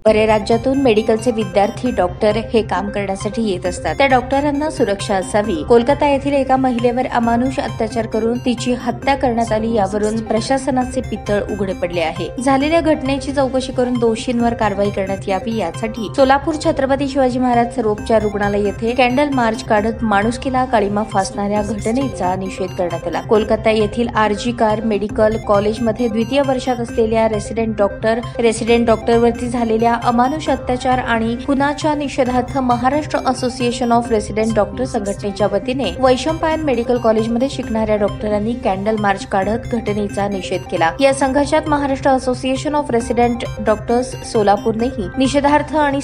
परराज्यातून मेडिकलचे विद्यार्थी डॉक्टर हे काम करण्यासाठी येत असतात। त्या डॉक्टरांना सुरक्षा असावी। कोलकाता येथील एका महिलेवर अमानुष अत्याचार करून तिची हत्या करण्यात आली, यावरून प्रशासनाचे पितळ उघडे पडले आहे। झालेल्या घटनेची चौकशी करून दोषींवर कारवाई करण्यात यावी, यासाठी सोलापूर छत्रपती शिवाजी महाराज सर्वोपचार रुग्णालय येथे कॅन्डल मार्च काढत माणुसकीला काळीमा फासणाऱ्या घटनेचा निषेध करण्यात आला। कोलकाता येथील आरजी कार मेडिकल कॉलेजमध्ये द्वितीय वर्षात असलेल्या रेसिडेंट डॉक्टरवरती झालेल्या अमानुष अत्याचार आणि खुनाच्या निषेधार्थ Maharashtra association of resident doctor संघटनेच्या वतीने वैशंपायन मेडिकल कॉलेजमध्ये शिकणाऱ्या डॉक्टरांनी कॅन्डल मार्च काढत घटनेचा निषेध केला। या संघर्षात Maharashtra association of resident doctors सोलापूरनेही निषेधार्थ आणि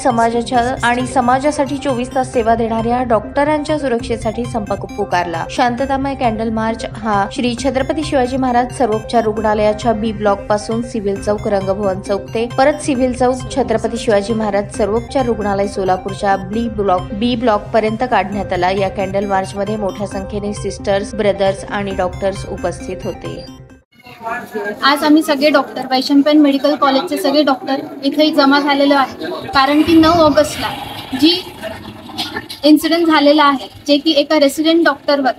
समाजासाठी 24 तास सेवा देणाऱ्या डॉक्टरांच्या सुरक्षेसाठी संप पुकारला। शांततामय कॅन्डल मार्च हा श्री छत्रपती शिवाजी महाराज सर्वोपचार रुग्णालयाच्या बी ब्लॉक पासून सिव्हिल चौक रंगभवन चौक ते परत सिव्हिल चौक छत्रपती शिवाजी महाराज सर्वोपचार रुग्णालय सोलापूरच्या बी ब्लॉक पर्यंत काढण्यात आला। या कॅन्डल मार्च मध्ये मोठ्या संख्येने सिस्टर्स, ब्रदर्स आणि डॉक्टर्स उपस्थित होते। आज आम्ही सगळे डॉक्टर वैशंपायन मेडिकल कॉलेजचे सगळे डॉक्टर इथे जमा झालेलो आहे, कारण की 9 ऑगस्टला जी इन्सिडेंट झालेला आहे, जे की एका रेसिडेंट डॉक्टरवर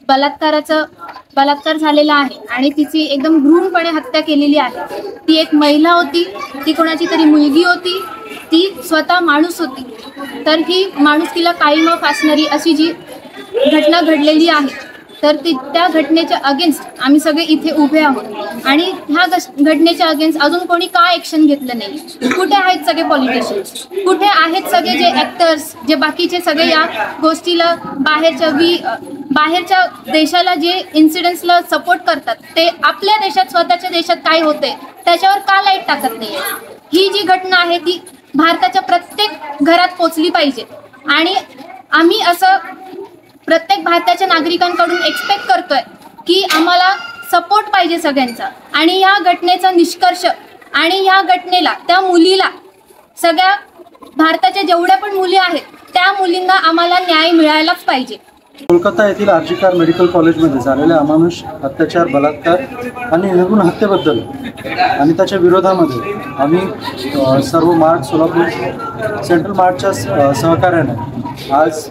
बलात्कार झालेला आहे आणि तिची एकदम भ्रूणपणे हत्या केलेली आहे। ती एक महिला होती, ती कोणाची तरी मुलगी होती, ती स्वतः माणूस होती। तर ही माणुसकीला काळीमा फासणारी अशी जी घटना घडलेली आहे, तर त्या घटनेच्या अगेन्स्ट आम्ही सगळे इथे उभे आहोत। आणि ह्या घटनेच्या अगेन्स्ट अजून कोणी का ॲक्शन घेतलं नाही? कुठे आहेत सगळे पॉलिटिशियन्स? कुठे आहेत सगळे जे ॲक्टर्स, जे बाकीचे सगळे या गोष्टीला बाहेरच्या देशाला जे इन्सिडेंट्सला सपोर्ट करतात, ते आपल्या देशात स्वतःच्या देशात काय होते त्याच्यावर का लाईट टाकत नाही? ही जी घटना आहे ती भारताच्या प्रत्येक घरात पोचली पाहिजे आणि आम्ही असं प्रत्येक भारताच्या नागरिकांकडून एक्सपेक्ट करतोय की आम्हाला सपोर्ट पाहिजे सगळ्यांचा। आणि या घटनेचा निष्कर्ष आणि या घटनेला त्या मुलीला, सगळ्या भारताच्या जेवढ्या पण मुली आहेत त्या मुलींना आम्हाला न्याय मिळायलाच पाहिजे। कोलकाता येथील आरजी कार मेडिकल कॉलेजमध्ये झालेल्या अमानुष अत्याचार, बलात्कार आणि निर्घृण हत्येबद्दल आणि त्याच्या विरोधामध्ये आम्ही सर्व मार्च सोलापूर सेंट्रल मार्चच्या सहकार्याने आज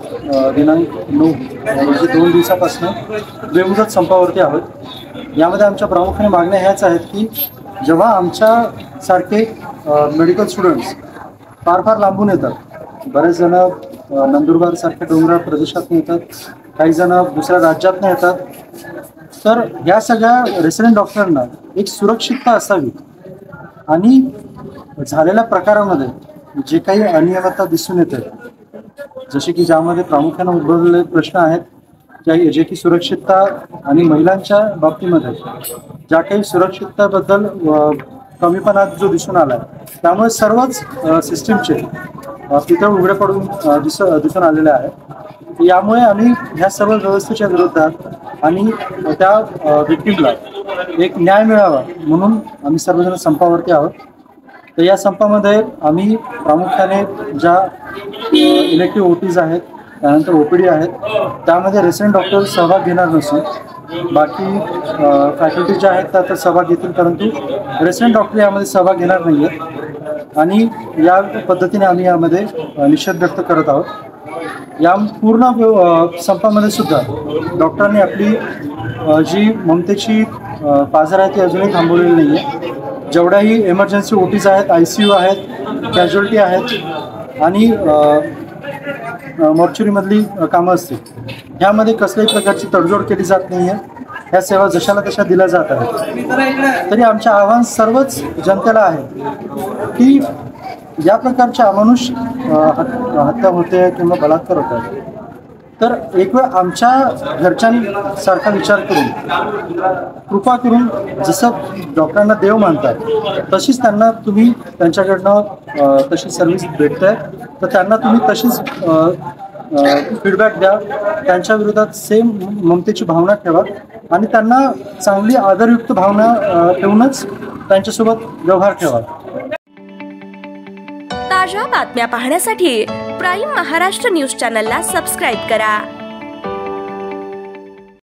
दिनांक 9 रोजी 2 दिवसापासून बेमुदत संपावरती आहोत। यामध्ये आमच्या प्रामुख्याने मागण्या ह्याच आहेत की जेव्हा आमच्यासारखे मेडिकल स्टुडंट्स फार लांबून येतात, बरेच जण नंदुरबारसारख्या डोंगराळ प्रदेशातून येतात, काही जण दुसऱ्या राज्यातून येतात, तर या सगळ्या रेसिडेंट डॉक्टरांना एक सुरक्षितता असावी आणि झालेल्या प्रकारामध्ये जे काही अनियमितता दिसून येते, जसे की ज्यामध्ये प्रामुख्याने उद्भवलेले प्रश्न आहेत जे की सुरक्षितता आणि महिलांच्या बाबतीमध्ये ज्या काही सुरक्षिततेबद्दल कमीपणा जो दिसून आला, त्यामुळे सर्वच सिस्टीमचे पितळ उघडे पडून दिसून आलेले आहे। यामुळे आम्ही ह्या सर्व व्यवस्थेच्या विरोधात आणि त्या विक्टीमला एक न्याय मिळावा म्हणून आम्ही सर्वजण संपावरती आहोत। तर या संपामध्ये आम्ही प्रामुख्याने ज्या इलेक्टिव्ह ओटीज आहेत, त्यानंतर ओपीडी आहेत, त्यामध्ये रेसिडेंट डॉक्टर सहभाग घेणार नसून बाकी फॅकल्टी ज्या आहेत त्या तर सहभाग घेतील, परंतु रेसिडेंट डॉक्टर यामध्ये सहभाग घेणार नाही आहेत आणि या पद्धतीने आम्ही यामध्ये निषेध व्यक्त करत आहोत। या पूर्ण संपामध्ये सुद्धा डॉक्टरांनी आपली जी ममतेची पाझर आहे ती अजूनही थांबवलेली नाही आहे। जेवढ्याही एमर्जन्सी ओटीज आहेत, ICU आहेत, कॅज्युअल्टी आहेत आणि मॉर्च्युरीमधली कामं असतील, ह्यामध्ये कसल्याही प्रकारची तडजोड केली जात नाही आहे। ह्या सेवा जशाला तशा दिल्या जात आहेत। तरी आमचे आव्हान सर्वच जनतेला आहे की या प्रकारच्या अमानुष हत्या होते किंवा बलात्कार होतात, तर एक वेळ आमच्या घरच्यांसारखा विचार करून कृपा करून जसं डॉक्टरांना देव मानतात तशीच त्यांना तुम्ही त्यांच्याकडनं तशी सर्व्हिस भेटते, तर त्यांना तुम्ही तशीच फीडबॅक द्या, त्यांच्या विरोधात सेम ममतेची भावना ठेवा आणि त्यांना चांगली आदरयुक्त भावना ठेवूनच त्यांच्यासोबत व्यवहार ठेवा। ताज्या बातम्या पाहण्यासाठी प्राईम महाराष्ट्र न्यूज चॅनलला सबस्क्राईब करा।